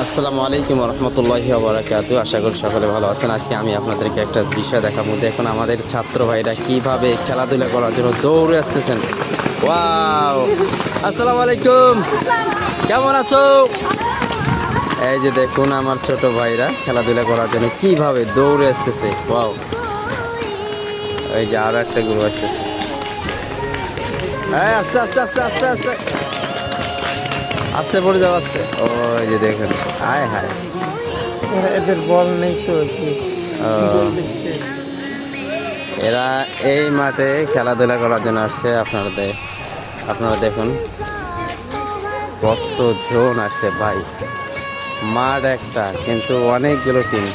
আসসালামু আলাইকুম রহমতুল্লাহি ওয়া বারাকাতুহু। আশা করি সকলে ভালো আছেন। আজকে আমি আপনাদেরকে একটা বিষয় দেখাবো। দেখুন আমাদের ছাত্র ভাইরা কিভাবে খেলাধুলা করার জন্য দৌড়ে আসতেছেন। ওয়াও, আসসালামু আলাইকুম, কেমন আছো? এই যে দেখুন আমার ছোট ভাইরা খেলাধুলা করার জন্য কিভাবে দৌড়ে আসতেছে। ওয়াও, এই যে আরো একটা গ্রুপ আসতেছে। এই আস্তে আস্তে আস্তে আস্তে আস্তে আস্তে পড়ে যাও, আস্তে। ওই যে দেখুন, হায় হায়, এদের বল নেই তো এরা এই মাঠে খেলাধুলা করার জন্য আসছে। আপনারা দেখুন কত জন আসছে ভাই। মাঠ একটা কিন্তু অনেকগুলো টিম।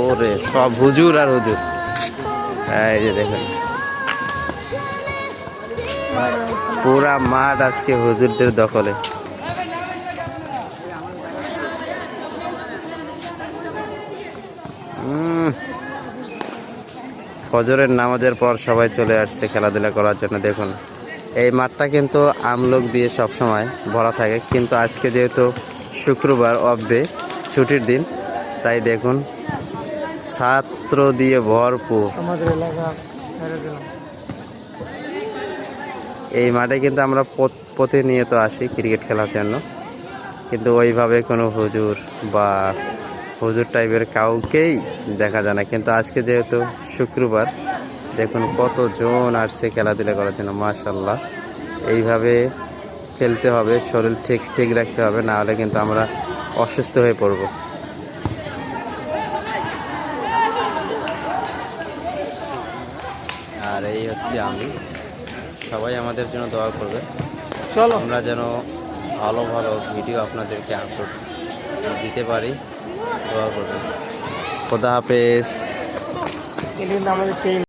ওরে সব হুজুর আর হুজুর। এই যে দেখুন পুরা মাঠ আজকে হুজুরদের দখলে। ফজরের নামাজের পর সবাই চলে আসছে খেলাধুলা করার জন্য। দেখুন এই মাঠটা কিন্তু আমলোক দিয়ে সব সময় ভরা থাকে, কিন্তু আজকে যেহেতু শুক্রবার অফ ডে, ছুটির দিন, তাই দেখুন ছাত্র দিয়ে ভরপুর। আমাদের এলাকা এই মাঠে কিন্তু আমরা প্রতিনিয়ত আসি ক্রিকেট খেলার জন্য, কিন্তু ওইভাবে কোনো হুজুর বা হুজুর টাইপের কাউকেই দেখা যায় না। কিন্তু আজকে যেহেতু শুক্রবার, দেখুন কতজন আসছে খেলাধুলা করার জন্য। মাশাল্লাহ, এইভাবে খেলতে হবে, শরীর ঠিক ঠিক রাখতে হবে, না হলে কিন্তু আমরা অসুস্থ হয়ে পড়ব। আর এই হচ্ছে আমি, সবাই আমাদের জন্য দোয়া করবে, চলো আমরা যেন ভালো ভালো ভিডিও আপনাদেরকে আপলোড দিতে পারি। দোয়া করবেন। খোদা হাফেজ। এটা কিন্তু আমাদের সেই